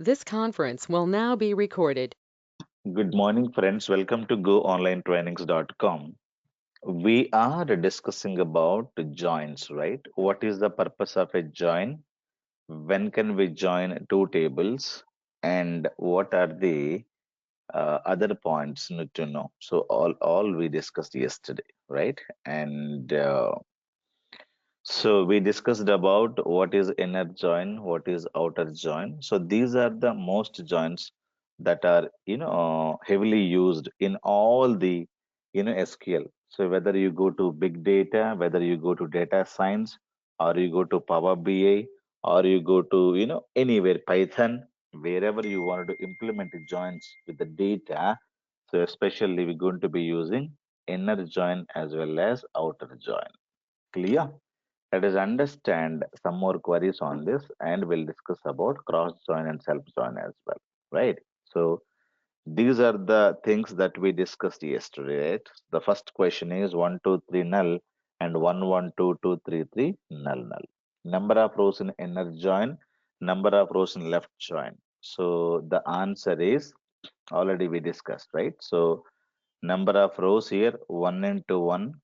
This conference will now be recorded. Good morning, friends. Welcome to GoOnlineTrainings.com. We are discussing about joins, right? What is the purpose of a join? When can we join two tables? And what are the other points need to know? So all we discussed yesterday, right? And so we discussed about what is inner join, what is outer join. So these are the most joins that are heavily used in all the SQL. So whether you go to big data, whether you go to data science, or you go to Power BI, or you go to anywhere Python, wherever you want to implement the joins with the data. So especially we're going to be using inner join as well as outer join. Clear? Let us understand some more queries on this and we'll discuss about cross join and self join as well. Right. So these are the things that we discussed yesterday. Right? The first question is 1, 2, 3 null and 1, 1, 2, 2, 3, 3 null null. Number of rows in inner join, number of rows in left join. So the answer is already we discussed, right? So number of rows here 1 into 1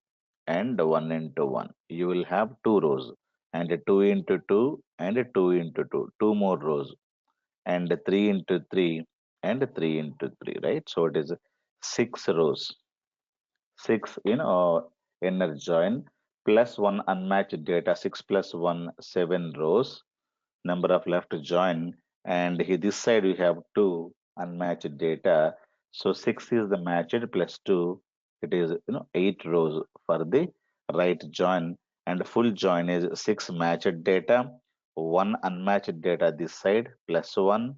and 1 into 1. You will have two rows and 2 into 2 and 2 into 2, two more rows and 3 into 3 and 3 into 3, right? So it is 6 rows, 6 inner join plus 1 unmatched data, 6 plus 1, 7 rows, number of left join, and here this side we have two unmatched data. So 6 is the matched plus 2, it is 8 rows for the right join, and full join is 6 matched data, 1 unmatched data this side plus 1,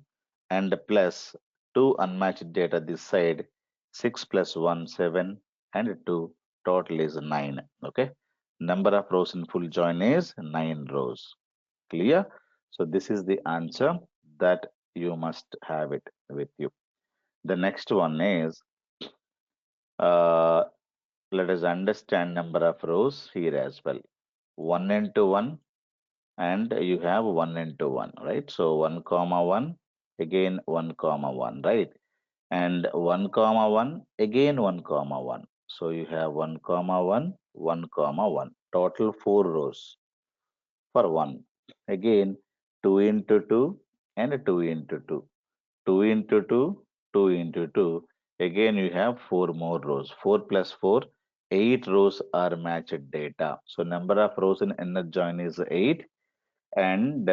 and plus 2 unmatched data this side, 6 plus 1, 7, and 2, total is 9. Okay, number of rows in full join is 9 rows. Clear? So this is the answer that you must have it with you. The next one is, uh, let us understand number of rows here as well. 1 into 1 and you have 1 into 1, right? So 1 comma 1, again 1 comma 1, right? And 1 comma 1, again 1 comma 1. So you have 1 comma 1, 1 comma 1. Total 4 rows for 1. Again 2 into 2 and 2 into 2. 2 into 2, 2 into 2. Again, you have 4 more rows. 4 plus 4, 8 rows are matched data. So, number of rows in inner join is 8 and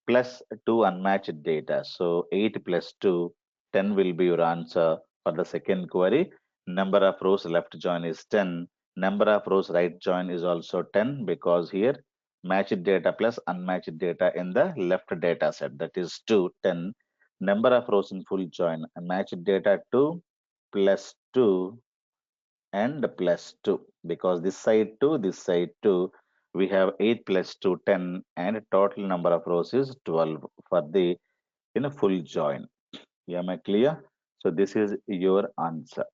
plus 2 unmatched data. So, 8 plus 2, 10 will be your answer for the second query. Number of rows left join is 10. Number of rows right join is also 10 because here matched data plus unmatched data in the left data set, that is 2, 10. Number of rows in full join, matched data 2 plus 2 and plus 2 because this side 2, this side 2, we have 8 plus 2, 10, and total number of rows is 12 for the full join. Am I clear? So this is your answer.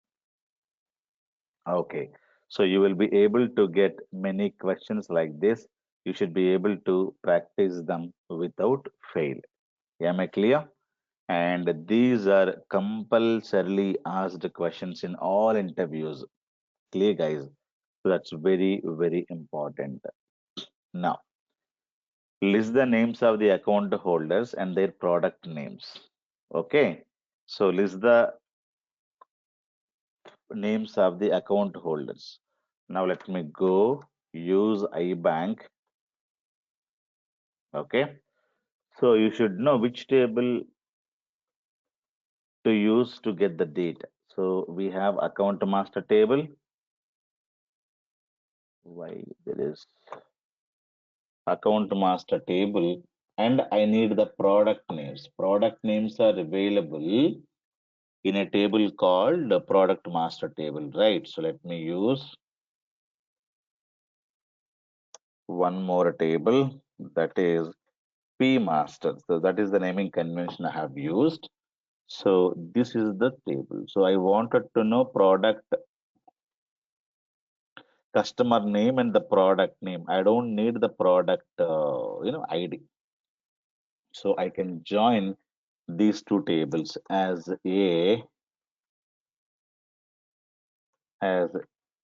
Okay. So you will be able to get many questions like this. You should be able to practice them without fail. Am I clear? And these are compulsorily asked questions in all interviews. Clear, guys? So that's very, very important. Now, list the names of the account holders and their product names. Okay. So list the names of the account holders. Now let me go use iBank. Okay. So you should know which table to use to get the data. So we have account master table. Why there is account master table and I need the product names. Product names are available in a table called the product master table, right? So let me use one more table that is P master. So that is the naming convention I have used. So this is the table. So I wanted to know product customer name and the product name. I don't need the product ID. So I can join these two tables as A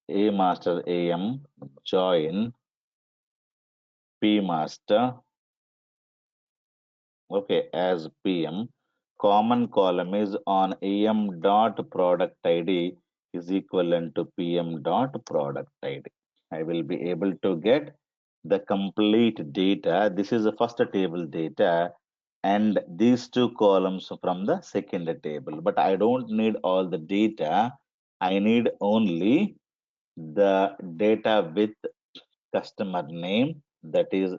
master AM join P master, okay, as PM. Common column is on AM dot product ID is equivalent to PM dot product ID. I will be able to get the complete data. This is the first table data and these two columns from the second table. But I don't need all the data. I need only the data with customer name, that is,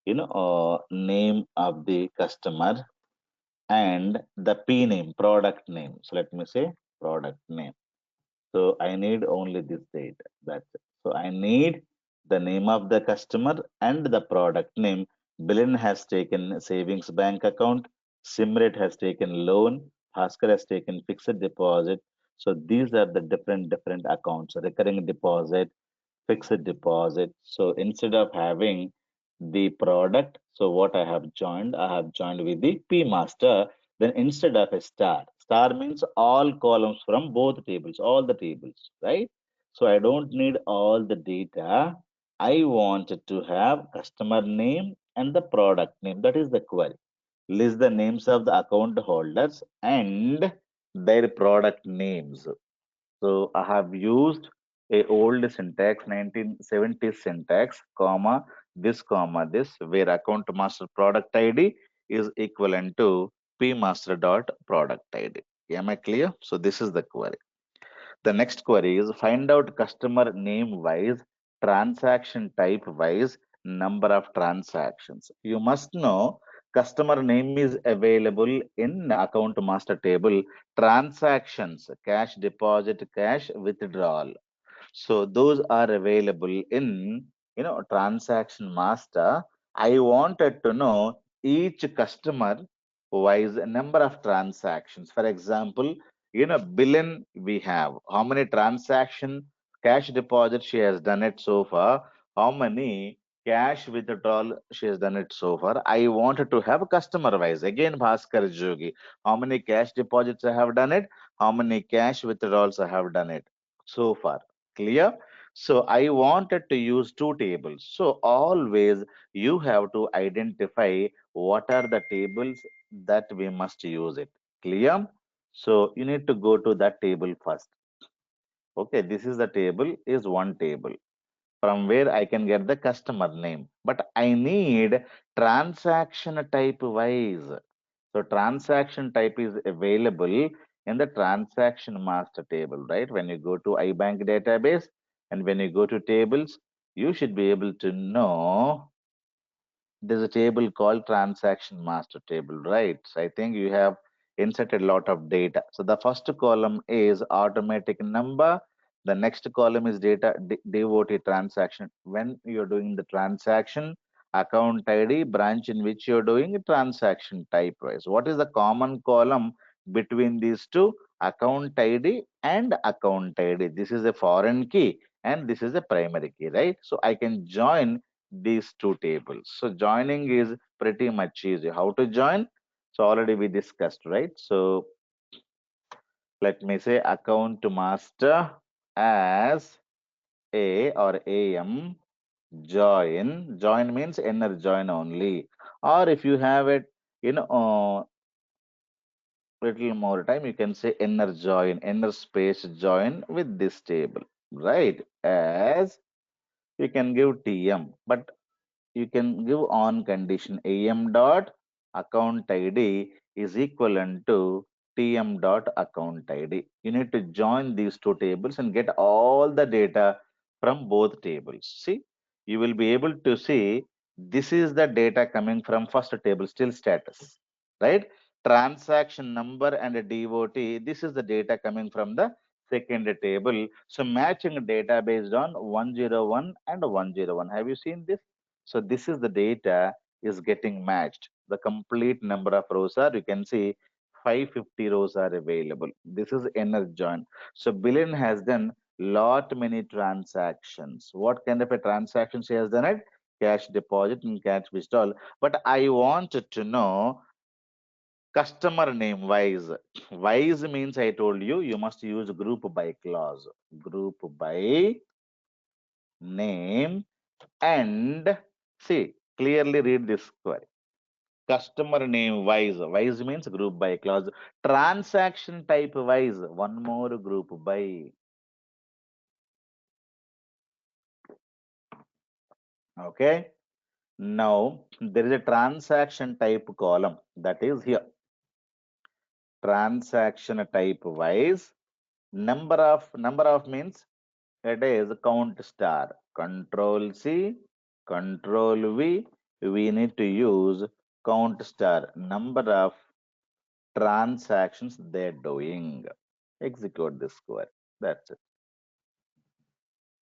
name of the customer, and the P name, product name. So let me say product name. So I need only this data. That's it. So I need the name of the customer and the product name. Bilin has taken savings bank account. Simrit has taken loan. Bhaskar has taken fixed deposit. So these are the different accounts. Recurring deposit, fixed deposit. So instead of having the product, so what I have joined with the P master. Then instead of a star means all columns from both tables, all the tables, right? So I don't need all the data. I wanted to have customer name and the product name. That is the query. List the names of the account holders and their product names. So I have used a old syntax, 1970s syntax, comma, this, where account master product ID is equivalent to p master dot product ID. Am I clear? So this is the query. The next query is find out customer name wise, transaction type wise, number of transactions. You must know customer name is available in account master table, transactions, cash deposit, cash withdrawal. So those are available in, transaction master. I wanted to know each customer wise number of transactions. For example, billion we have how many transaction cash deposit she has done it so far, how many cash withdrawal she has done it so far. I wanted to have customer wise. Again, Bhaskar Jogi, how many cash deposits I have done it, how many cash withdrawals I have done it so far. Clear? So I wanted to use two tables. So always you have to identify what are the tables that we must use it. Clear? So you need to go to that table first. Okay, this is the table, is one table from where I can get the customer name. But I need transaction type wise. So transaction type is available in the transaction master table, right? When you go to iBank database and when you go to tables, you should be able to know there's a table called transaction master table, right? So I think you have inserted a lot of data. So the first column is automatic number. The next column is data devotee transaction. When you're doing the transaction, account ID, branch in which you're doing a transaction type wise. What is the common column between these two? Account ID and account ID. This is a foreign key and this is a primary key, right? So I can join these two tables. So joining is pretty much easy. How to join? So already we discussed, right? So let me say account master as A or AM join. Join means inner join only. Or if you have it, little more time, you can say inner join, inner space join with this table, right? As you can give TM, but you can give on condition am dot account id is equivalent to tm dot account id. You need to join these two tables and get all the data from both tables. See, you will be able to see this is the data coming from first table, still status, right? Transaction number and a devotee, this is the data coming from the second table. So matching data based on 101 and 101. Have you seen this? So this is the data is getting matched. The complete number of rows are, you can see 550 rows are available. This is inner join. So Billion has done lot many transactions. What kind of a transactions he has done it? Cash deposit and cash withdrawal. But I wanted to know Customer name wise. Wise means I told you, you must use group by clause. Group by name and see, clearly read this query. Customer name wise. Wise means group by clause. Transaction type wise. One more group by. Okay. Now there is a transaction type column that is here. Transaction type wise. Number of means it is count star. Control C, Control V. We need to use count star. Number of transactions they're doing. Execute this query. That's it.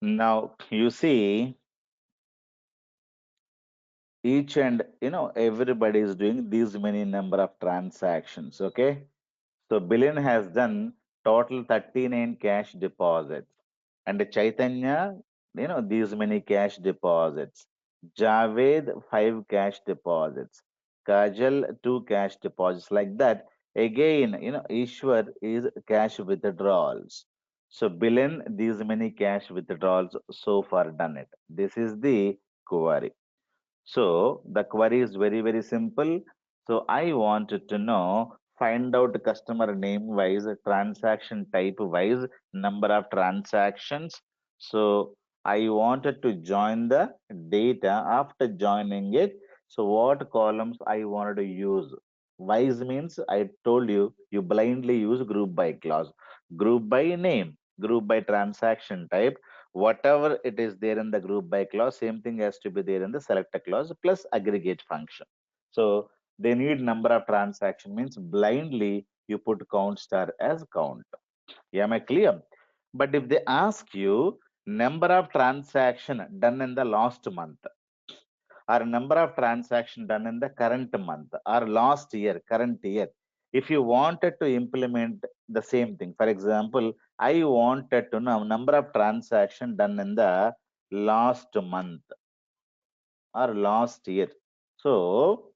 Now you see each and everybody is doing these many number of transactions. Okay. So Bilin has done total 39 cash deposits. And Chaitanya, these many cash deposits. Javed, 5 cash deposits. Kajal, 2 cash deposits. Like that. Again, Ishwar is cash withdrawals. So Bilin, these many cash withdrawals so far done it. This is the query. So the query is very, very simple. So I wanted to know, find out customer name wise, transaction type wise, number of transactions. So I wanted to join the data. After joining it, so what columns I wanted to use? Wise means I told you, you blindly use group by clause, group by name, group by transaction type, whatever it is there in the group by clause, same thing has to be there in the selector clause plus aggregate function. So they need number of transaction means blindly you put count star as count. Am I clear? But if they ask you number of transaction done in the last month or number of transaction done in the current month or last year, current year, if you wanted to implement the same thing, for example, I wanted to know number of transaction done in the last month or last year. So,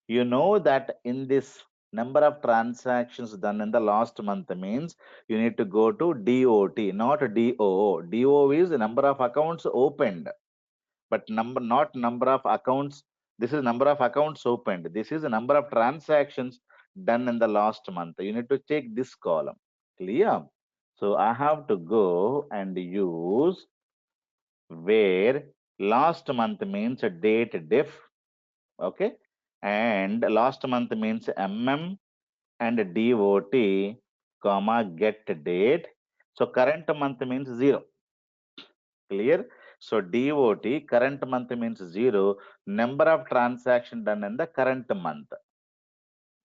you know that in this number of transactions done in the last month means you need to go to DOT, not DOO. DOO is the number of accounts opened, but not number of accounts. This is number of accounts opened. This is the number of transactions done in the last month. You need to take this column. Clear? So I have to go and use where last month means a date diff. Okay. And last month means and dot comma get date. So current month means 0. Clear? So dot current month means 0. Number of transaction done in the current month.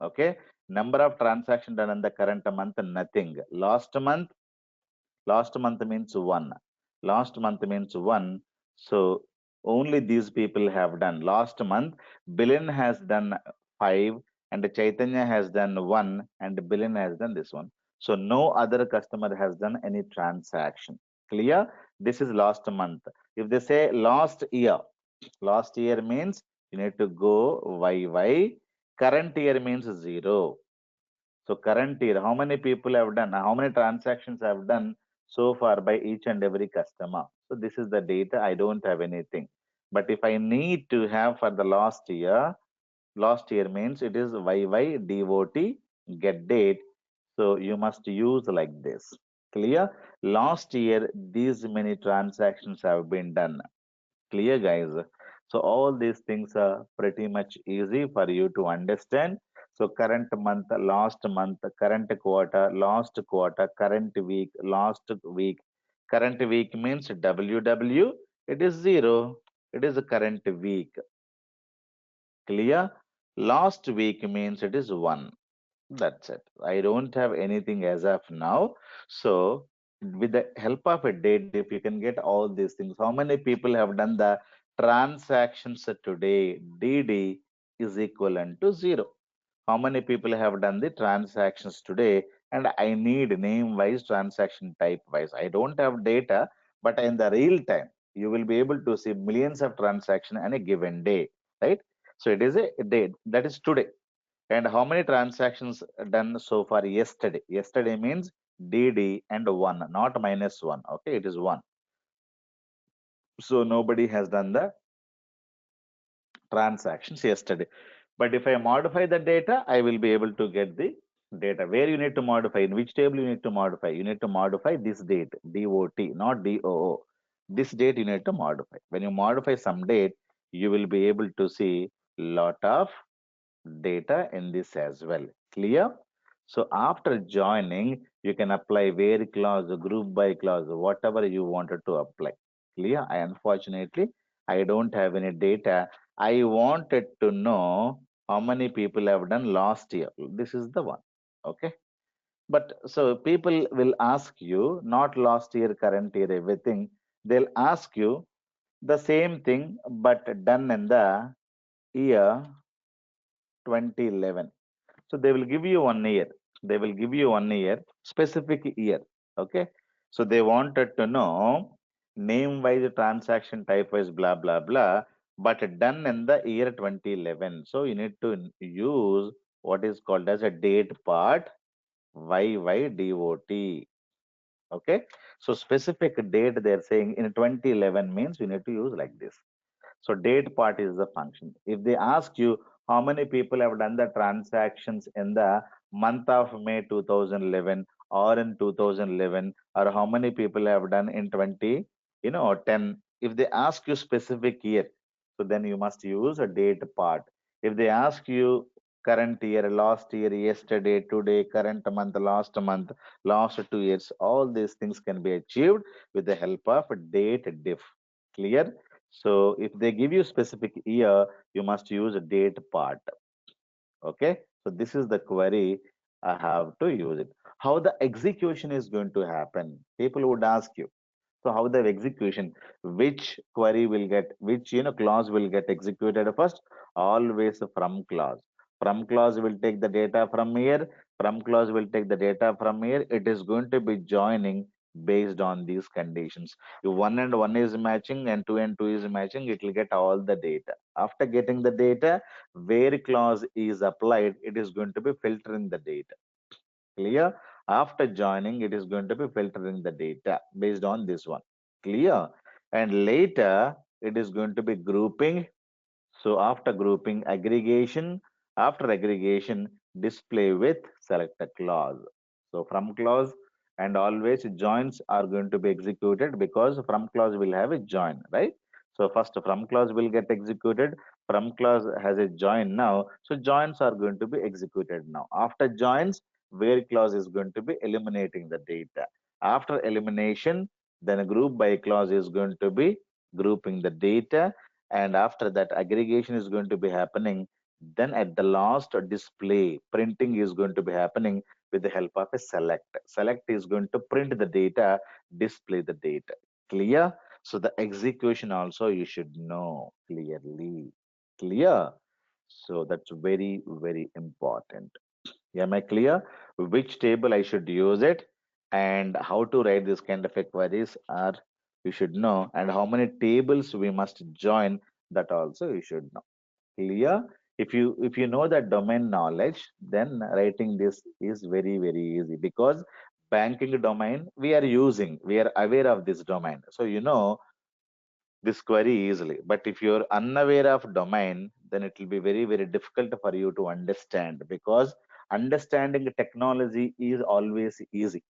Okay. Number of transaction done in the current month, nothing. Last month means 1. Last month means 1. So only these people have done. Last month, Bilin has done 5 and Chaitanya has done 1 and Bilin has done this one. So no other customer has done any transaction. Clear? This is last month. If they say last year means you need to go YY. Current year means 0. So current year, how many people have done, how many transactions have done so far by each and every customer. So this is the data. I don't have anything. But if I need to have for the last year means it is YY DOT get date. So you must use like this. Clear? Last year, these many transactions have been done. Clear, guys? So all these things are pretty much easy for you to understand. So current month, last month, current quarter, current week, last week. Current week means WW, it is 0. It is a current week. Clear? Last week means it is 1. That's it. I don't have anything as of now. So, with the help of a date diff, you can get all these things. How many people have done the transactions today? DD is equivalent to 0. How many people have done the transactions today? And I need name wise, transaction type wise. I don't have data, but in the real time, you will be able to see millions of transactions on a given day, right? So it is a date that is today. And how many transactions done so far yesterday? Yesterday means DD and 1, not minus 1. Okay, it is 1. So nobody has done the transactions yesterday. But if I modify the data, I will be able to get the data. Where you need to modify, in which table you need to modify? You need to modify this date, DOT, not DOO. This date you need to modify. When you modify some date, you will be able to see lot of data in this as well. Clear? So after joining, you can apply where clause, group by clause, whatever you wanted to apply. Clear? I unfortunately, I don't have any data. I wanted to know how many people have done last year. This is the one. Okay. But so people will ask you, not last year, current year, everything. They'll ask you the same thing, but done in the year 2011. So they will give you 1 year. They will give you 1 year, specific year. Okay. So they wanted to know name wise, transaction type wise, blah, blah, blah, but done in the year 2011. So you need to use what is called as a date part YYDOT. Okay. So specific date they're saying in 2011 means you need to use like this. So date part is the function. If they ask you how many people have done the transactions in the month of May 2011 or in 2011, or how many people have done in 20, 10. If they ask you specific year, so then you must use a date part. If they ask you current year, last year, yesterday, today, current month, last 2 years, all these things can be achieved with the help of date diff. Clear? So if they give you specific year, you must use a date part. Okay. So this is the query I have to use it. How the execution is going to happen? People would ask you. So how the execution, which query will get, which clause will get executed first? Always from clause. From clause will take the data from here. From clause will take the data from here. It is going to be joining based on these conditions. If 1 and 1 is matching and 2 and 2 is matching, it will get all the data. After getting the data, where clause is applied, it is going to be filtering the data. Clear? After joining, it is going to be filtering the data based on this one. Clear? And later, it is going to be grouping. So after grouping, aggregation. After aggregation, display with select a clause. So from clause and always joins are going to be executed because from clause will have a join, right? So first from clause will get executed. From clause has a join now. So joins are going to be executed now. After joins, where clause is going to be eliminating the data. After elimination, then a group by clause is going to be grouping the data, and after that aggregation is going to be happening. Then at the last display, printing is going to be happening with the help of a select is going to print the data, display the data. Clear? So the execution also you should know clearly. Clear? So that's very, very important. Am I clear? Which table I should use it, and how to write this kind of a queries are you should know, and how many tables we must join, that also you should know. Clear? If you know that domain knowledge, then writing this is very, very easy, because banking domain we are aware of this domain, so you know this query easily. But if you're unaware of domain, then it will be very, very difficult for you to understand, because understanding technology is always easy.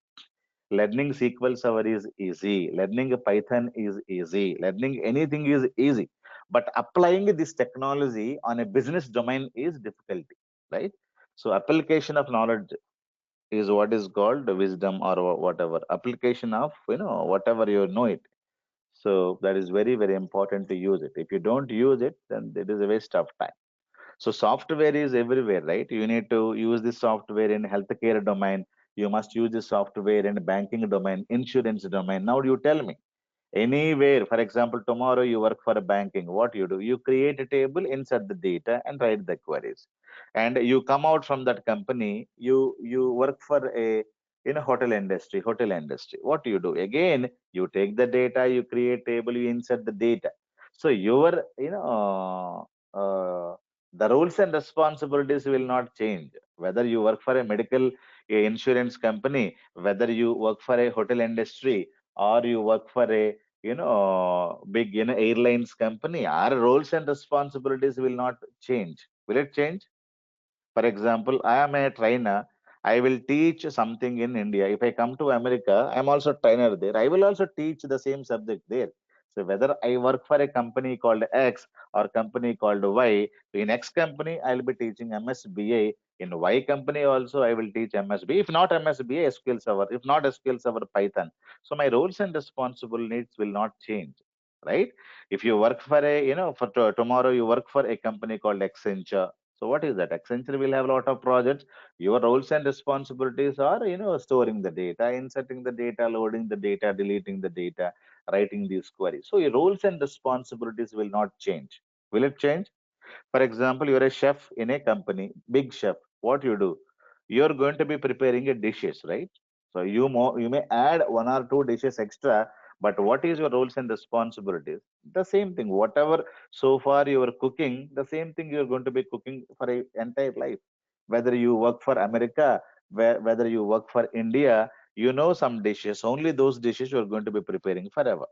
Learning SQL Server is easy. Learning Python is easy. Learning anything is easy. But applying this technology on a business domain is difficult, right? So application of knowledge is what is called wisdom, or whatever. Application of, whatever you know it. So that is very, very important to use it. If you don't use it, then it is a waste of time. So software is everywhere, right? You need to use this software in healthcare domain. You must use this software in banking domain, insurance domain. Now you tell me, anywhere, for example, tomorrow you work for a banking, what you do? You create a table, insert the data, and write the queries. And you come out from that company, you work for a in a hotel industry. What do you do? Again, you take the data, you create table, you insert the data. So your The rules and responsibilities will not change. Whether you work for a medical insurance company, whether you work for a hotel industry, or you work for a big airlines company, our roles and responsibilities will not change. Will it change? For example, I am a trainer. I will teach something in India. If I come to America, I'm also a trainer there. I will also teach the same subject there. So whether I work for a company called X or company called Y, in X company I'll be teaching MSBA. In Y company also I will teach MSBA. If not MSBA, SQL Server. If not SQL Server, Python. So my roles and responsibilities will not change, right? If you work for a, for tomorrow you work for a company called Accenture. So what is that? Accenture will have a lot of projects. Your roles and responsibilities are, storing the data, inserting the data, loading the data, deleting the data, writing these queries. So your roles and responsibilities will not change. Will it change? For example, you're a chef in a company, big chef. What you do? You're going to be preparing a dishes, right? So you may add one or two dishes extra, but what is your roles and responsibilities? The same thing. Whatever so far you are cooking, the same thing you're going to be cooking for a entire life. Whether you work for America, whether you work for India, you know some dishes. Only those dishes you're going to be preparing forever,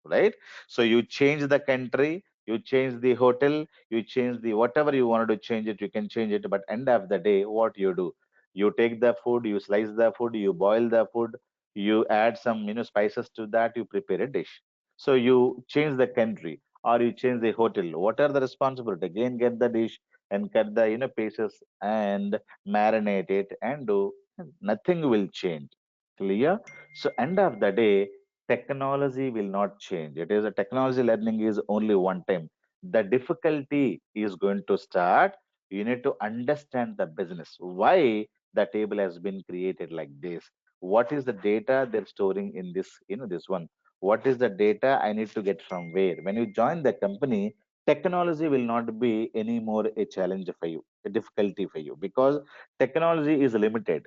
right? So you change the country, you change the hotel, you change the whatever you wanted to change it, you can change it. But end of the day, what you do? You take the food, you slice the food, you boil the food, you add some spices to that, you prepare a dish. So you change the country or you change the hotel. What are the responsibility? Again, get the dish and cut the pieces and marinate it and do. Nothing will change. Clear? So end of the day, technology will not change. It is a technology learning is only one time. The difficulty is going to start. You need to understand the business. Why the table has been created like this? What is the data they're storing in this, this one? What is the data I need to get from where? When you join the company, technology will not be anymore a challenge for you, a difficulty for you, because technology is limited.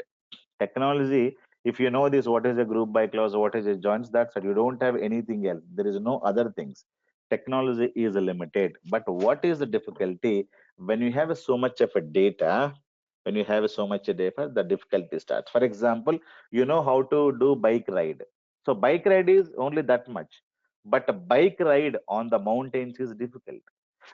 Technology, if you know this, what is a group by clause, what is a joins, that's it. You don't have anything else. There is no other things. Technology is limited. But what is the difficulty? When you have so much of a data, when you have so much data, the difficulty starts. For example, you know how to do bike ride. So bike ride is only that much. But a bike ride on the mountains is difficult.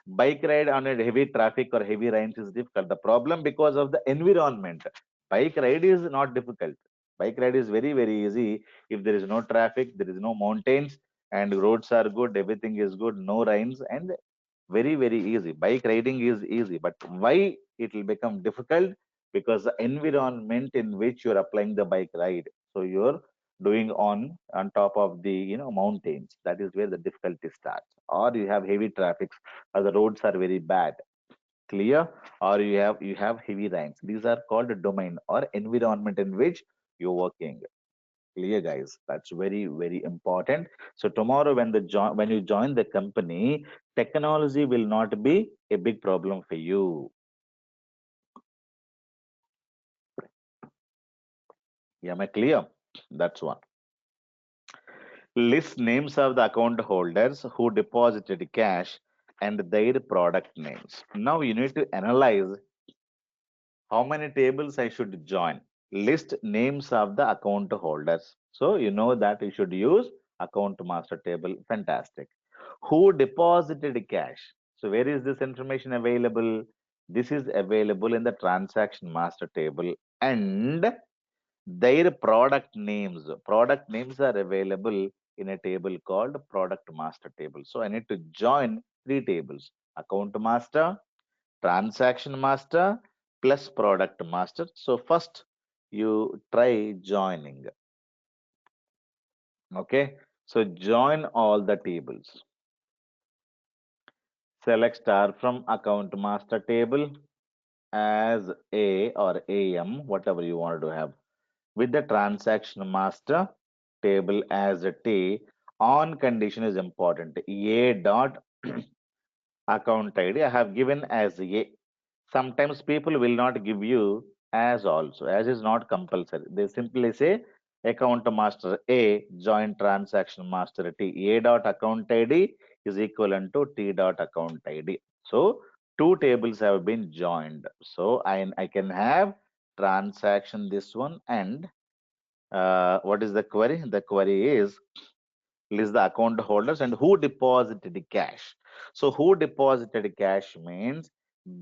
Bike ride on a heavy traffic or heavy rains is difficult. The problem because of the environment. Bike ride is not difficult. Bike ride is very, very easy if there is no traffic, there is no mountains, and roads are good, everything is good, no rains, and very, very easy. Bike riding is easy. But why it will become difficult? Because the environment in which you're applying the bike ride. So you're doing on top of the mountains. That is where the difficulty starts. Or you have heavy traffic, or the roads are very bad. Clear? Or you have heavy rains. These are called a domain or environment in which you're working. Clear, guys? That's very, very important. So tomorrow when you join the company, technology will not be a big problem for you. Am I clear? That's one. List names of the account holders who deposited cash and their product names. Now you need to analyze how many tables I should join. List names of the account holders. So you know that you should use account master table. Fantastic. Who deposited cash? So where is this information available? This is available in the transaction master table, and their product names. Product names are available in a table called product master table. So I need to join three tables: account master, transaction master plus product master. So first you try joining. Okay. So join all the tables. Select star from account master table as A or AM, whatever you want to have, with the transaction master table as a T. On condition is important. A dot account ID I have given as A. Sometimes people will not give you as also, as is not compulsory. They simply say account master A join transaction master T. A dot account ID is equivalent to T dot account ID. So Two tables have been joined. So I can have transaction this one and what is the query? The query is list the account holders and who deposited cash. So who deposited cash means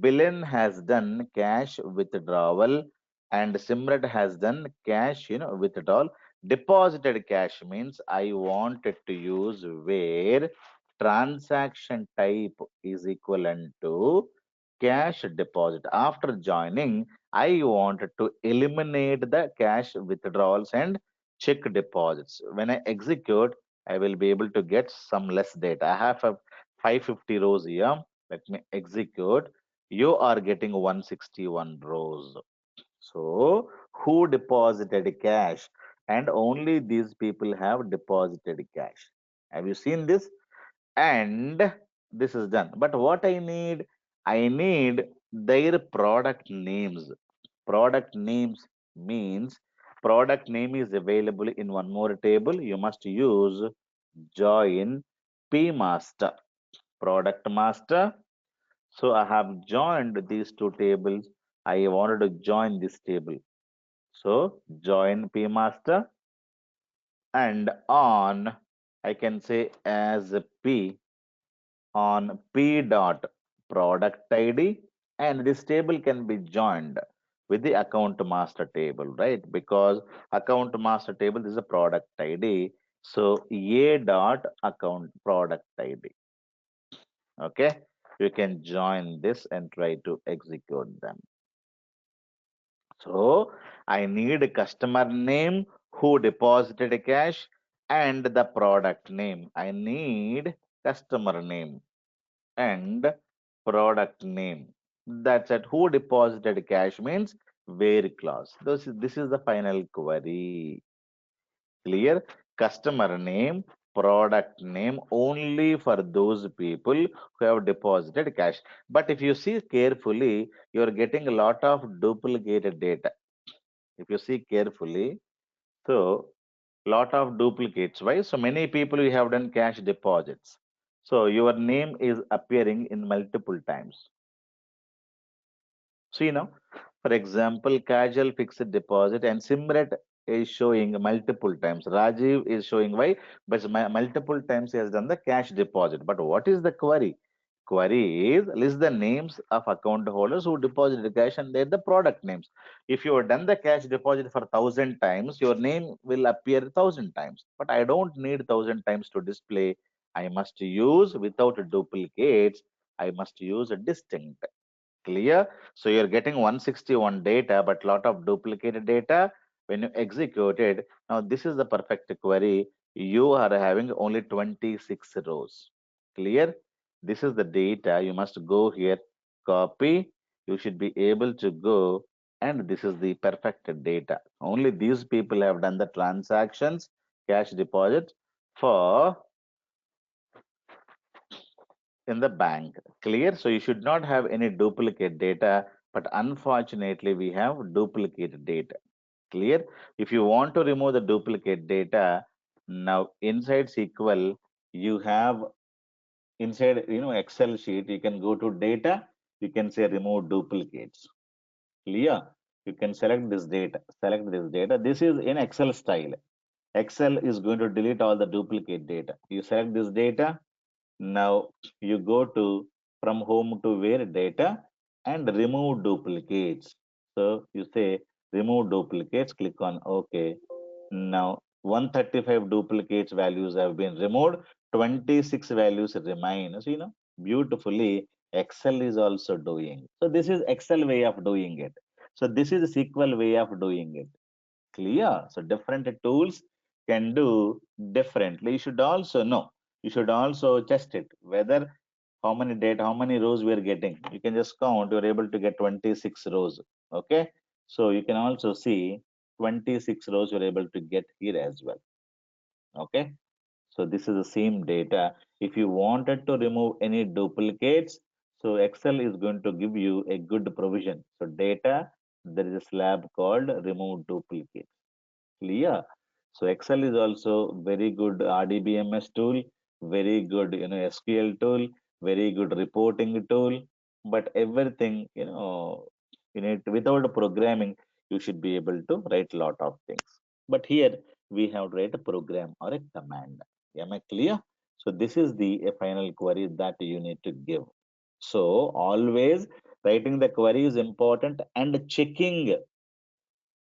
Billen has done cash withdrawal and Simrat has done cash, withdrawal. Deposited cash means I wanted to use where transaction type is equivalent to cash deposit. After joining, I wanted to eliminate the cash withdrawals and check deposits. When I execute, I will be able to get some less data. I have a 550 rows here. Let me execute. You are getting 161 rows. So, who deposited cash? And only these people have deposited cash. Have you seen this? And this is done. But what I need their product names. Product names means product name is available in one more table. You must use join P master, product master. So I have joined these two tables. I wanted to join this table. So join P master and on I can say as P on P dot product ID, and this table can be joined with the account master table, right? Because account master table is a product ID. So A dot account product ID. Okay, you can join this and try to execute them. So I need a customer name who deposited cash and the product name. I need customer name and product name. That's it. Who deposited cash means where clause. This is the final query. Clear? Customer name, product name only for those people who have deposited cash. But if you see carefully, you're getting a lot of duplicated data. If you see carefully, so lot of duplicates. Why? So many people you have done cash deposits. So your name is appearing in multiple times. See now, for example, casual fixed deposit and Simret is showing multiple times. Rajiv is showing why, but multiple times he has done the cash deposit. But what is the query? Query is list the names of account holders who deposited cash and they're the product names. If you have done the cash deposit for 1,000 times, your name will appear 1,000 times. But I don't need 1,000 times to display. I must use without duplicates. I must use a distinct. Clear? So you're getting 161 data, but lot of duplicated data when you execute it. Now this is the perfect query. You are having only 26 rows. Clear? This is the data. You must go here, copy. You should be able to go, and this is the perfect data. Only these people have done the transactions, cash deposit for in the bank. Clear? So you should not have any duplicate data, but unfortunately we have duplicate data. Clear? If you want to remove the duplicate data, now inside SQL, you have inside Excel sheet, you can go to data, you can say remove duplicates. Clear? You can select this data, select this data. This is in Excel style. Excel is going to delete all the duplicate data. You select this data, now you go to from home to where data and remove duplicates. So you say remove duplicates, click on OK. Now 135 duplicates values have been removed, 26 values remain. So beautifully Excel is also doing. So this is Excel way of doing it. So this is SQL way of doing it. Clear? So different tools can do differently. You should also know. You should also test it whether how many data, how many rows we are getting. You can just count. You're able to get 26 rows. Okay. So you can also see 26 rows you're able to get here as well. Okay. So this is the same data. If you wanted to remove any duplicates, so Excel is going to give you a good provision. So data, there is a slab called remove duplicates. Clear? So Excel is also very good RDBMS tool, very good SQL tool, very good reporting tool. but everything, you need to, without programming, you should be able to write a lot of things. But here we have to write a program or a command. Am I clear? So this is the a final query that you need to give. So always writing the query is important, and checking.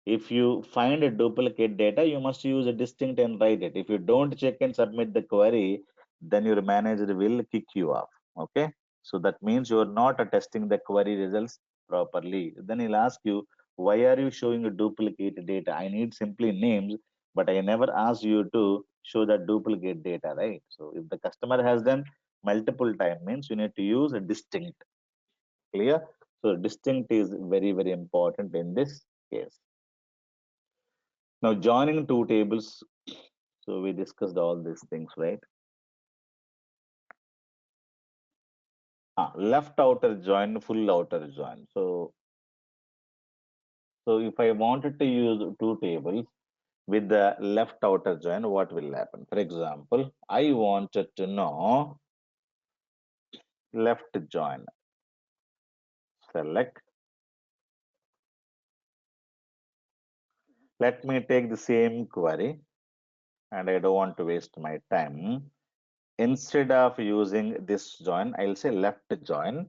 If you find a duplicate data, you must use a distinct and write it. If you don't check and submit the query, then your manager will kick you off. Okay. So that means you are not testing the query results properly. Then he'll ask you, why are you showing a duplicate data? I need simply names, but I never asked you to show the duplicate data, right? So if the customer has done multiple time, means you need to use a distinct. Clear? So distinct is very, very important in this case. Now, joining two tables, so we discussed all these things, right? Left outer join, full outer join. So if I wanted to use two tables with the left outer join, what will happen? For example, I wanted to know left join. Select. Let me take the same query, and I don't want to waste my time. Instead of using this join, I'll say left join,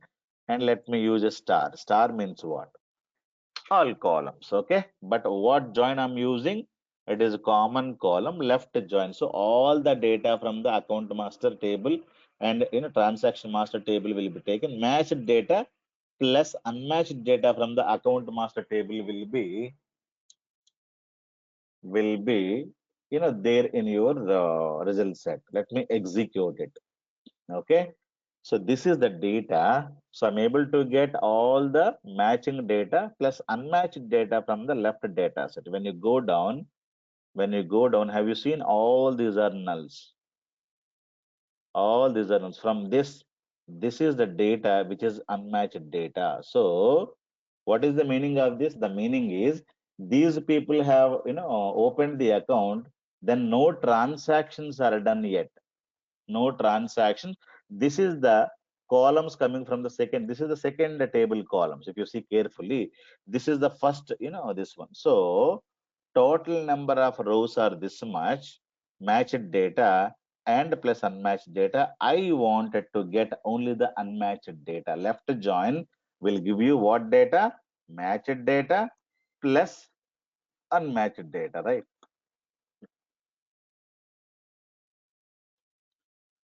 and let me use a star. Star means what? All columns. Okay, but what join I'm using? It is a common column left join. So all the data from the account master table and transaction master table will be taken. Matched data plus unmatched data from the account master table will be there in your result set. Let me execute it. Okay, so this is the data. So I'm able to get all the matching data plus unmatched data from the left data set. When you go down, have you seen all these are nulls? All these are nulls. From this is the data which is unmatched data. So what is the meaning of this? The meaning is these people have opened the account, then no transactions are done yet. No transaction. This is the columns coming from the second. This is the second table columns. If you see carefully, this is the first, this one. So total number of rows are this much, matched data and plus unmatched data. I wanted to get only the unmatched data. Left join will give you what data? Matched data plus unmatched data, right?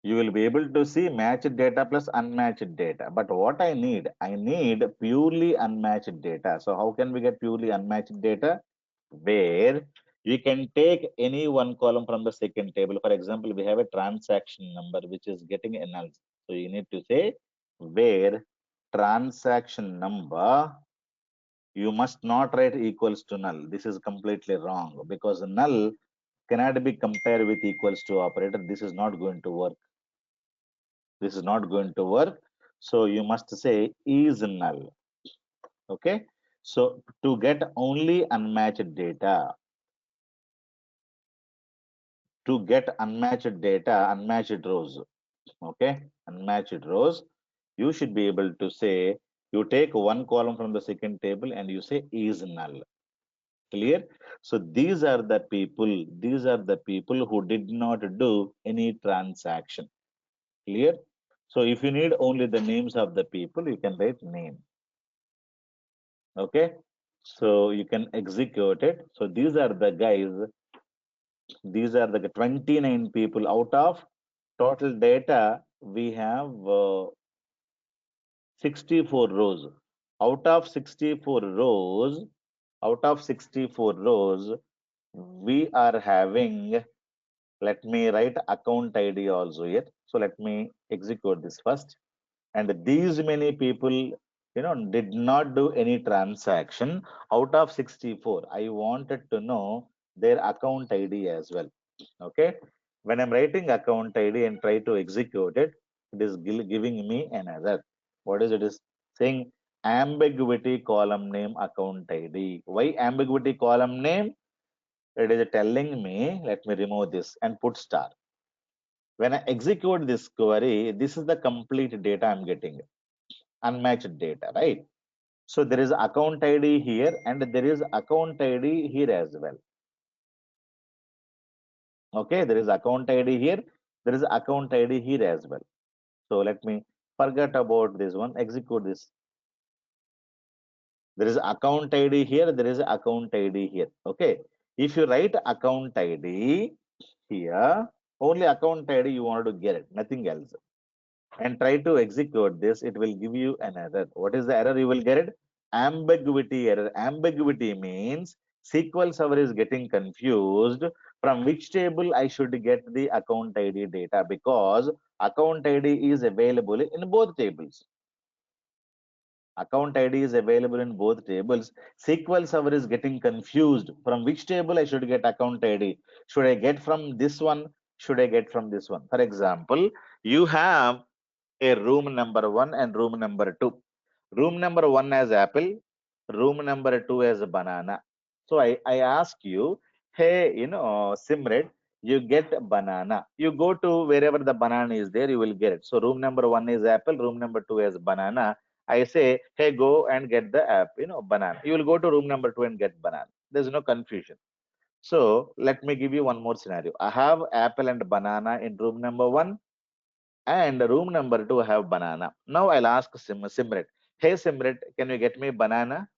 You will be able to see matched data plus unmatched data. But what I need purely unmatched data. So how can we get purely unmatched data? Where you can take any one column from the second table. For example, we have a transaction number which is getting annulled. So you need to say where transaction number, you must not write equals to null. This is completely wrong because null cannot be compared with equals to operator. This is not going to work. This is not going to work. So you must say is null. Okay. So to get only unmatched data, to get unmatched data, unmatched rows, okay, unmatched rows, you should be able to say, you take one column from the second table and you say is null. Clear? So these are the people who did not do any transaction. Clear? So if you need only the names of the people, you can write name. Okay, so you can execute it. So these are the guys, these are the 29 people out of total data. We have 64 rows. Out of 64 rows, out of 64 rows, we are having, let me write account ID also here. So let me execute this first. And these many people did not do any transaction. Out of 64, I wanted to know their account ID as well. Okay, when I'm writing account ID and try to execute it, it is giving me an error. What is it? Is saying ambiguity column name account ID. Why ambiguity column name? It is telling me, let me remove this and put star. When I execute this query, this is the complete data I'm getting. unmatched data, right? So there is account ID here and there is account ID here as well. Okay, there is account ID here, there is account ID here as well. So let me forget about this one, execute this. There is account ID here, there is account ID here. Okay, if you write account ID here, only account ID you want to get it, nothing else. And try to execute this, it will give you an error. What is the error you will get it? Ambiguity error. Ambiguity means SQL server is getting confused from which table I should get the account ID data, because account ID is available in both tables. Account ID is available in both tables. SQL server is getting confused from which table I should get account ID. Should I get from this one? Should I get from this one? For example, you have a room number one and room number two. Room number one as apple, room number two as a banana. So I ask you, hey, Simret, you get banana. You go to wherever the banana is there, you will get it. So room number one is apple, room number two is banana. I say, hey, go and get the banana. You will go to room number two and get banana. There's no confusion. So let me give you one more scenario. I have apple and banana in room number one, and room number two have banana. Now I'll ask Simret, hey Simret, can you get me banana?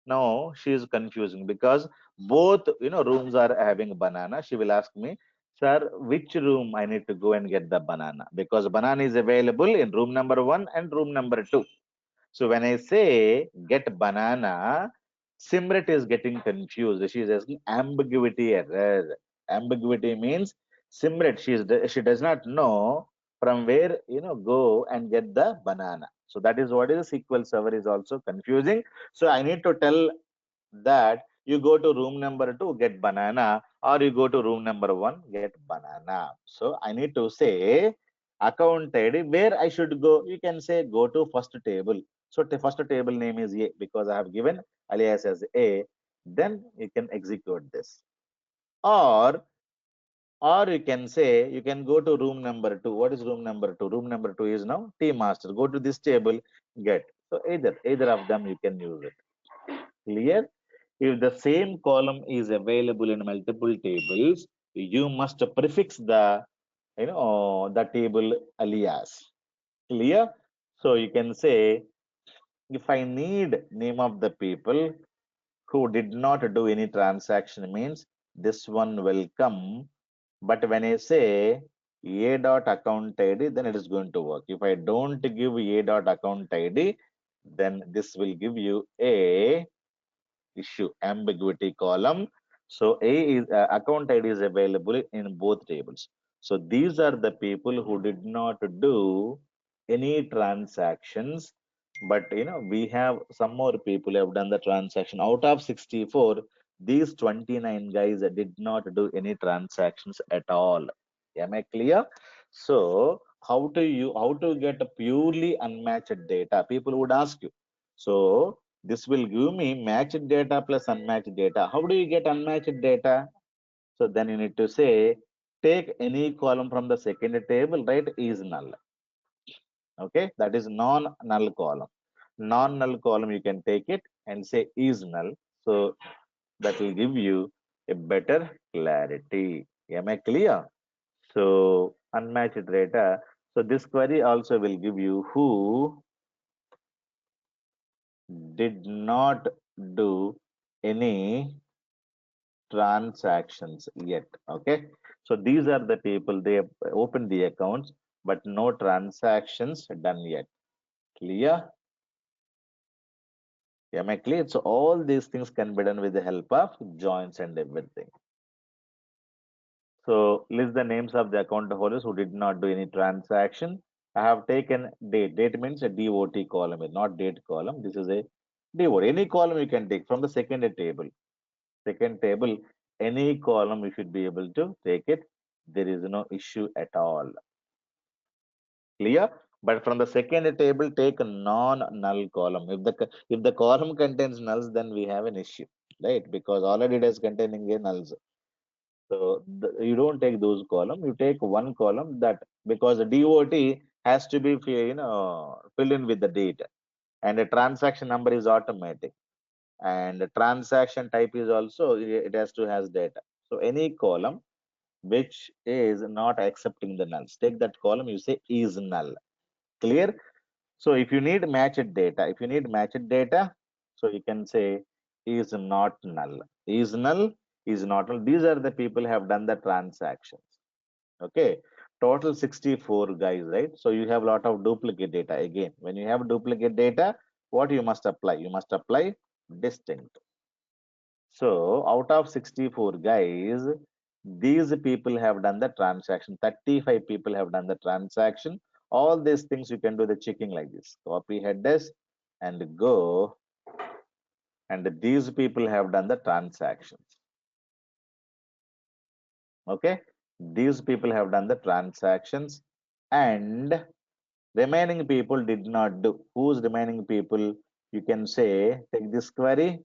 No, she is confusing because both rooms are having banana. She will ask me, sir, which room I need to go and get the banana? Because banana is available in room number one and room number two. So when I say get banana, Simret is getting confused. She is asking ambiguity error. Ambiguity means Simret, she does not know from where go and get the banana. So that is what is SQL server is also confusing. So I need to tell that you go to room number two, get banana, or you go to room number one, get banana. So I need to say account ID where I should go. You can say go to first table. So the first table name is A because I have given alias as A. Then you can execute this. Or or you can say you can go to room number two. What is room number two? Room number two is now T master. Go to this table, get. So either of them you can use it. Clear? If the same column is available in multiple tables, you must prefix the table alias. Clear? So you can say, if I need name of the people who did not do any transaction, means this one will come. But when I say a dot account ID, then it is going to work. If I don't give a dot account ID, then this will give you a issue ambiguity column. So A is account ID is available in both tables. So these are the people who did not do any transactions, but we have some more people who have done the transaction. Out of 64, these 29 guys did not do any transactions at all. Am I clear? So how to get a purely unmatched data? People would ask you. So this will give me matched data plus unmatched data. How do you get unmatched data? So then you need to say, take any column from the second table, write is null. Okay, that is non-null column. Non-null column, you can take it and say is null. So that will give you a better clarity. Am I clear? So unmatched data. So this query also will give you who did not do any transactions yet. Okay, so these are the people, they have opened the accounts but no transactions done yet. Clear? Am I clear? So all these things can be done with the help of joins and everything. So list the names of the account holders who did not do any transaction. I have taken date. Date means a DOT column, not date column. This is a DOT. Any column you can take from the second table. Second table, any column you should be able to take it. There is no issue at all. Clear? But from the second table, take a non-null column. If the column contains nulls, then we have an issue, right? Because already it is containing a nulls. So you don't take those column. You take one column that, because the DOT has to be filled in with the date. and the transaction number is automatic, and the transaction type is also, it has to has data. So any column which is not accepting the nulls, take that column, you say is null. Clear? So if you need matched data, so you can say is not null, is null, is not null. These are the people have done the transactions. Okay, total 64 guys, right? So you have a lot of duplicate data. Again, when you have duplicate data, what you must apply? You must apply distinct. So out of 64 guys, these people have done the transaction. 35 people have done the transaction. All these things you can do the checking like this. Copy headers and go. And these people have done the transactions. Okay. These people have done the transactions, and remaining people did not do. Who's remaining people? You can say, take this query.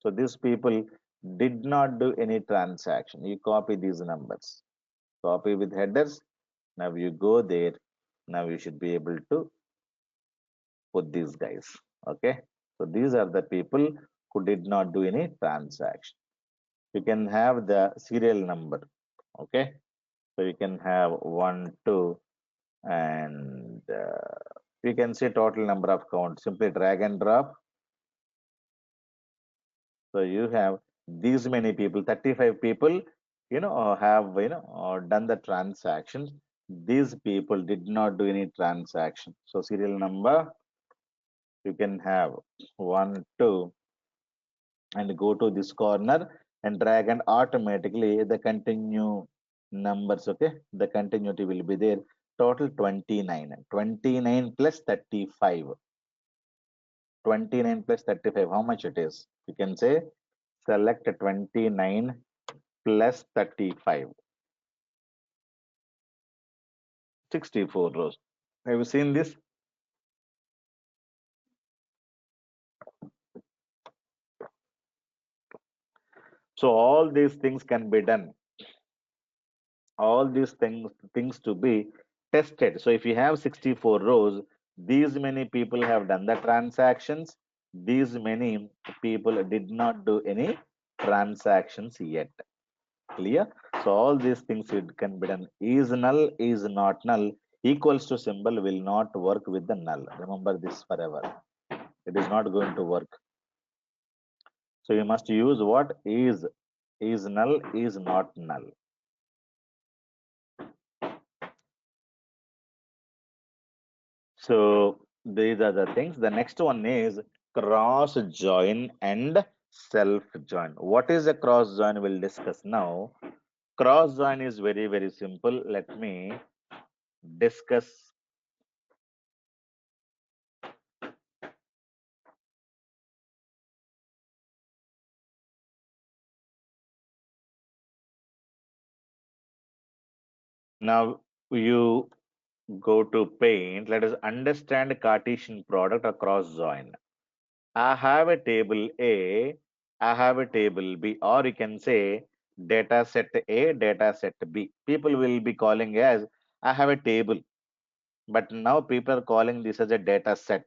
So these people did not do any transaction. You copy these numbers, copy with headers. Now you go there. Now you should be able to put these guys. Okay. So these are the people who did not do any transaction. You can have the serial number. Okay. So you can have 1, 2, and you can say total number of counts. Simply drag and drop. So you have these many people, 35 people, have, done the transactions. These people did not do any transaction. So serial number, you can have 1, 2, and go to this corner and drag, and automatically the continue numbers, okay? The continuity will be there. Total 29. 29 plus 35. 29 plus 35, how much it is? You can say select 29 plus 35. 64 rows. Have you seen this? So all these things can be done. All these things to be tested. So if you have 64 rows, these many people have done the transactions. These many people did not do any transactions yet. Clear? So all these things it can be done. Is null, is not null, equals to symbol will not work with the null. Remember this forever. It is not going to work. So you must use what is null, is not null. So these are the things. The next one is cross join and self join. What is a cross join? We'll discuss now. Cross join is very, very simple. Let me discuss. Now you go to paint. Let us understand Cartesian product or cross join. I have a table A, I have a table B, or you can say data set A, data set B. People will be calling as I have a table, but now people are calling this as a data set.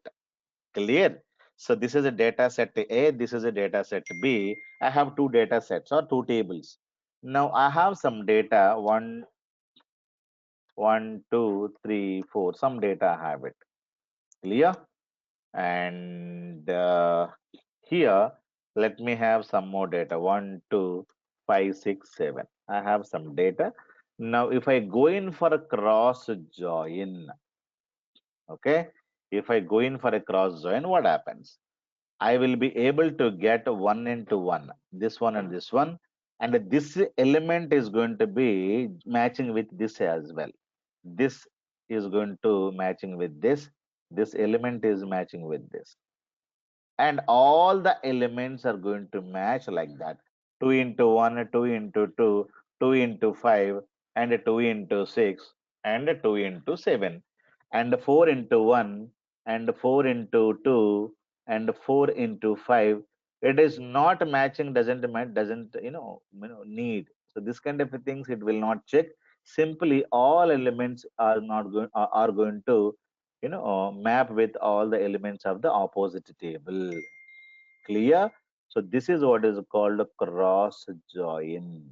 Clear? So this is a data set A, this is a data set B. I have two data sets or two tables. Now I have some data, one, two, three, four, some data I have it. Clear? And here, let me have some more data. 1, 2, 5, 6, 7. I have some data. Now, if I go in for a cross join, okay, if I go in for a cross join, what happens? I will be able to get 1 into 1, this one and this one. And this element is going to be matching with this as well. This is going to matching with this. This element is matching with this, and all the elements are going to match like that. 2 into 1, 2 into 2, 2 into 5, and 2 into 6, and 2 into 7, and 4 into 1, and 4 into 2, and 4 into 5. It is not matching, doesn't match, doesn't need. So this kind of things it will not check. Simply all elements are not going are going to map with all the elements of the opposite table. Clear? So this is what is called a cross join.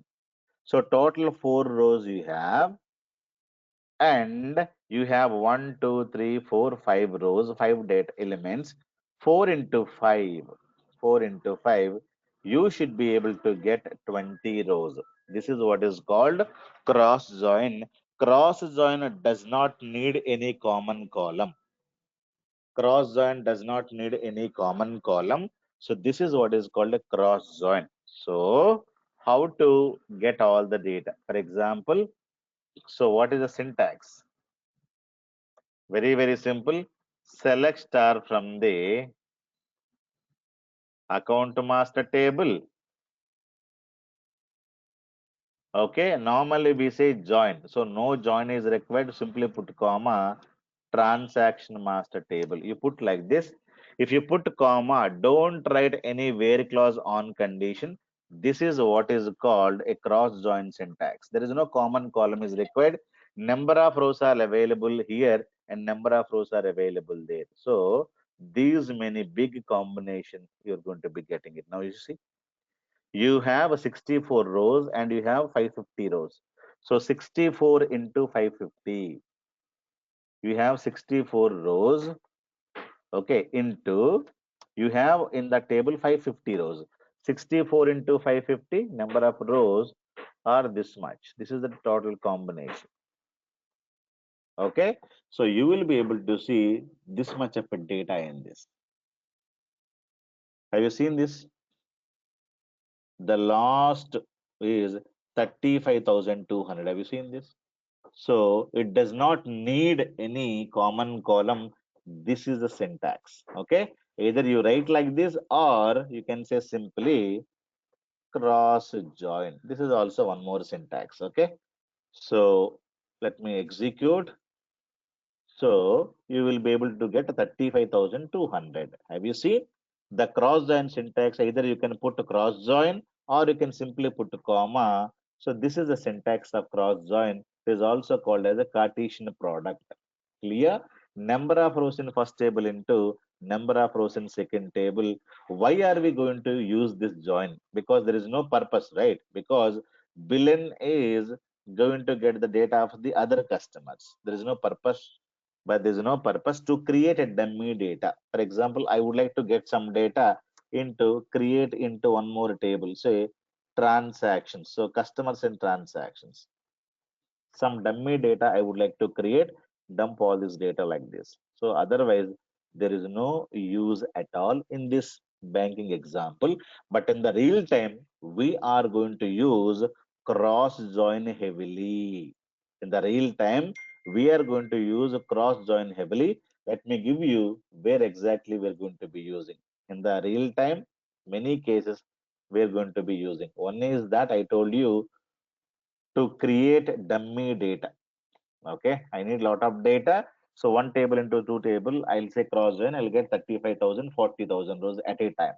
So total four rows you have, and you have one, two, three, four, five rows, five data elements. Four into five, four into five, you should be able to get 20 rows. This is what is called cross join. Cross join does not need any common column. Cross join does not need any common column. So this is what is called a cross join. So how to get all the data? For example, so what is the syntax? Very, very simple. Select star from the account master table. Okay, normally we say join. So no join is required. Simply put comma, transaction master table. You put like this. If you put comma, don't write any where clause on condition. This is what is called a cross join syntax. There is no common column is required. Number of rows are available here and number of rows are available there. So these many big combination you're going to be getting it. Now you see you have a 64 rows and you have 550 rows. So 64 into 550, you have 64 rows, okay, into you have in the table 550 rows. 64 into 550, number of rows are this much. This is the total combination. Okay, so you will be able to see this much of a data in this. Have you seen this? The last is 35,200. Have you seen this? So it does not need any common column. This is the syntax. Okay. Either you write like this or you can say simply cross join. This is also one more syntax. Okay. So let me execute. So you will be able to get 35,200. Have you seen the cross join syntax? Either you can put a cross join or you can simply put a comma. So this is the syntax of cross join. It is also called as a Cartesian product. Clear? Number of rows in first table into number of rows in second table. Why are we going to use this join? Because there is no purpose, right? Because billion is going to get the data of the other customers. There is no purpose, but there is no purpose to create a dummy data. For example, I would like to get some data into create into one more table, say transactions. So customers and transactions, some dummy data I would like to create, dump all this data like this. So otherwise, there is no use at all in this banking example. But in the real time, we are going to use cross join heavily. In the real time, we are going to use cross join heavily. Let me give you where exactly we're going to be using. In the real time, many cases we're going to be using. One is that I told you to create dummy data. Okay, I need lot of data. So one table into two table, I'll say cross join, I'll get 35,000, 40,000 rows at a time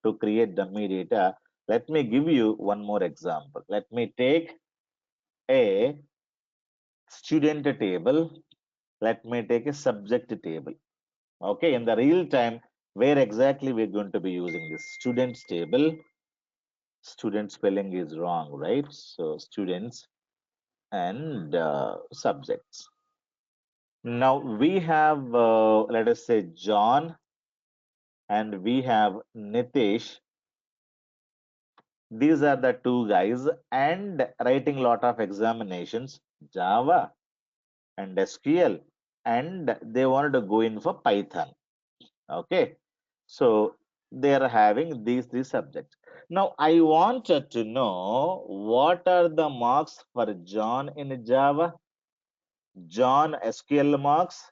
to create dummy data. Let me give you one more example. Let me take a student table. Let me take a subject table. Okay, in the real time, where exactly we're going to be using this students table. Student spelling is wrong, right? So students and subjects. Now we have, let us say, John and we have Nitish. These are the two guys and writing lot of examinations, Java and SQL, and they wanted to go in for Python. Okay, so they are having these three subjects. Now I wanted to know what are the marks for John in Java, John SQL marks,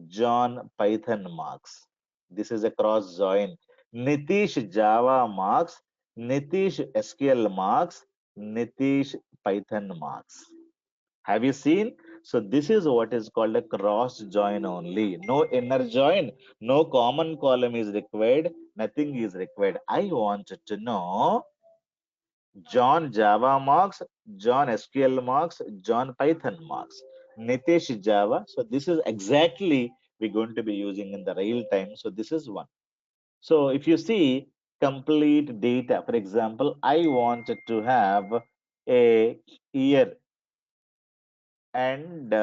John Python marks. This is a cross join. Nitish Java marks, Nitish SQL marks, Nitish Python marks. Have you seen? So this is what is called a cross join only. No inner join, no common column is required, nothing is required. I wanted to know John Java marks, John SQL marks, John Python marks, Nitish Java. So this is exactly we're going to be using in the real time. So this is one. So if you see complete data, for example, I wanted to have a year and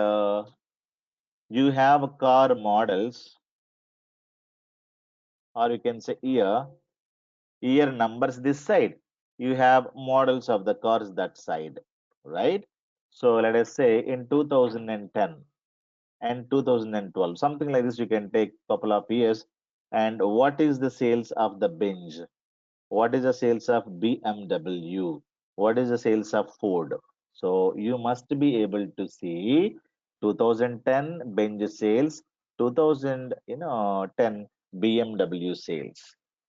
you have car models, or you can say year numbers this side. You have models of the cars that side, right? So let us say in 2010 and 2012, something like this, you can take couple of years. And what is the sales of the binge? What is the sales of BMW? What is the sales of Ford? So you must be able to see 2010 Benz sales, 2000 10 BMW sales.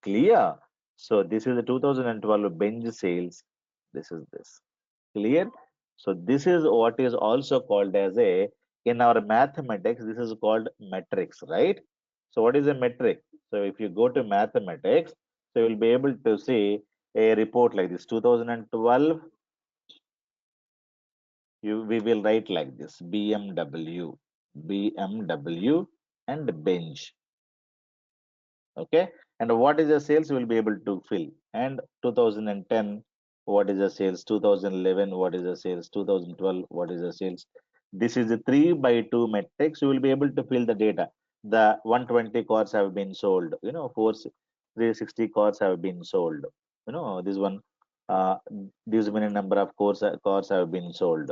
Clear? So this is the 2012 Benz sales. This is this. Clear? So this is what is also called as a, in our mathematics, this is called metrics, right? So what is a metric? So if you go to mathematics, so you will be able to see a report like this. 2012, we will write like this: BMW, and bench. Okay, and what is the sales we'll be able to fill. And 2010, what is the sales? 2011, what is the sales? 2012, what is the sales? This is a 3 by 2 matrix. You will be able to fill the data. The 120 cars have been sold, 360 cars have been sold, this one, uh, this many number of cars have been sold.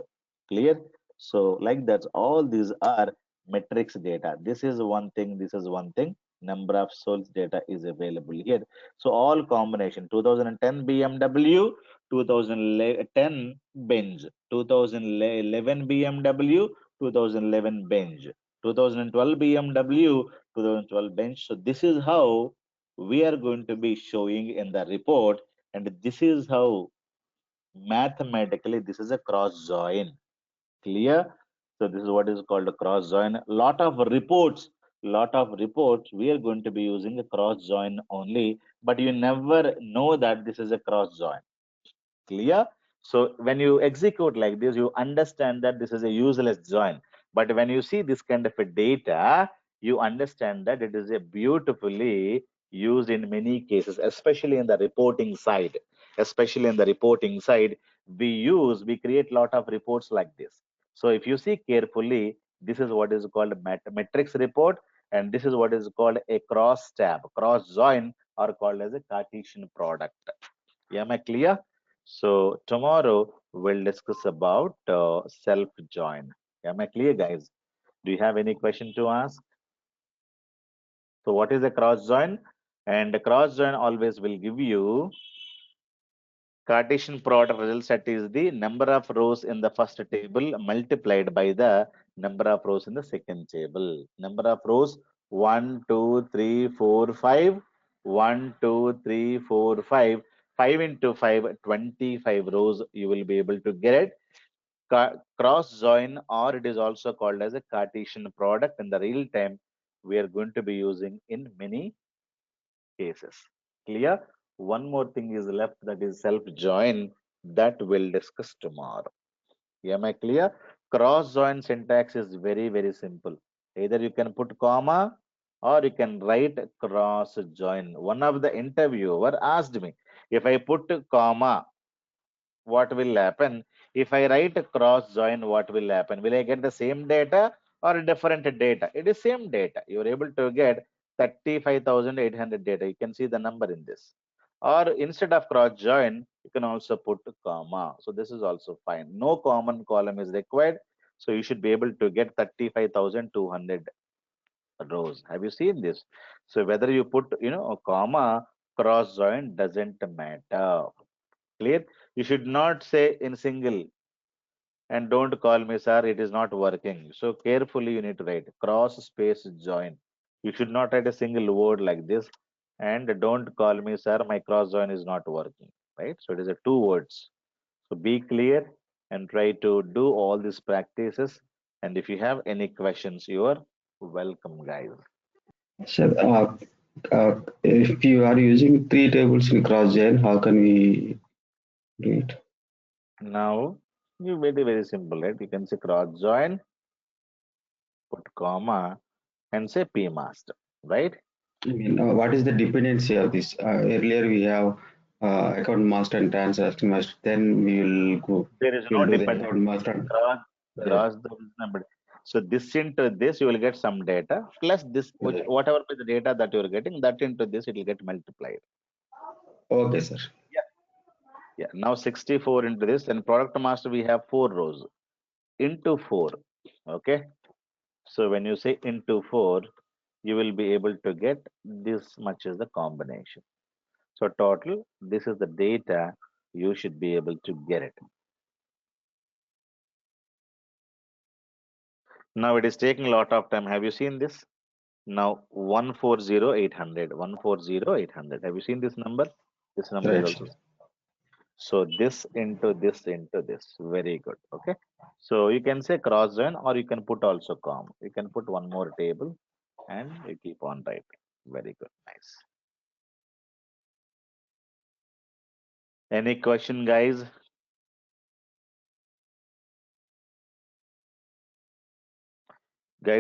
Clear? So like that, all these are metrics data. This is one thing, this is one thing. Number of source data is available here. So all combination: 2010 BMW, 2010 Benz, 2011 BMW, 2011 Benz, 2012 BMW, 2012 Benz. So this is how we are going to be showing in the report, and this is how mathematically this is a cross join. Clear? So this is what is called a cross join. Lot of reports, we are going to be using a cross join only, but you never know that this is a cross join. Clear? So when you execute like this, you understand that this is a useless join. But when you see this kind of a data, you understand that it is a beautifully used in many cases, especially in the reporting side. Especially in the reporting side, we create lot of reports like this. So if you see carefully, this is what is called matrix report, and this is what is called a cross tab, cross join, or called as a Cartesian product. Am I clear? So tomorrow we'll discuss about self join. Am I clear, guys? Do you have any question to ask? So what is a cross join? And the cross join always will give you Cartesian product result set is the number of rows in the first table multiplied by the number of rows in the second table. Number of rows: 1, 2, 3, 4, 5. 1, 2, 3, 4, 5. 5 into 5, 25 rows you will be able to get it. Cross join, or it is also called as a Cartesian product. In the real time, we are going to be using in many cases. Clear? One more thing is left, that is self join, that we'll discuss tomorrow. Am I clear? Cross join syntax is very, very simple. Either you can put comma or you can write cross join. One of the interviewer asked me, if I put comma, what will happen? If I write a cross join, what will happen? Will I get the same data or different data? It is same data. You are able to get 35,800 data. You can see the number in this. Or instead of cross join, you can also put comma. So this is also fine. No common column is required. So you should be able to get 35,200 rows. Have you seen this? So whether you put, a comma, cross join doesn't matter. Clear? You should not say in single, and don't call me sir, it is not working. So carefully you need to write cross space join. You should not write a single word like this, and don't call me sir, my cross join is not working. Right? So it is a two words. So be clear and try to do all these practices. And if you have any questions, you are welcome, guys. Sir, if you are using three tables in cross-gen, how can we do it? Now you made it very simple, right? You can say cross join, put comma, and say P master, right? I mean, what is the dependency of this? Earlier we have account master and transaction master. Then we will go. There is We no will do the account dependency. master. Cross, Yes, cross the number. So this into this, you will get some data plus this, which yes. whatever be the data that you are getting, that into this, it will get multiplied. Okay, sir. Yeah. Yeah. Now 64 into this, and product master, we have 4 rows into 4. Okay. So when you say into 4, you will be able to get this much is the combination. So total, this is the data you should be able to get it. Now it is taking a lot of time. Have you seen this? Now 140,800, 140,800. Have you seen this number? This number is Right, also sir. so this into this into this. Very good. Okay. So you can say cross join or you can put also com. You can put one more table and you keep on writing. Very good. Nice. Any question, guys?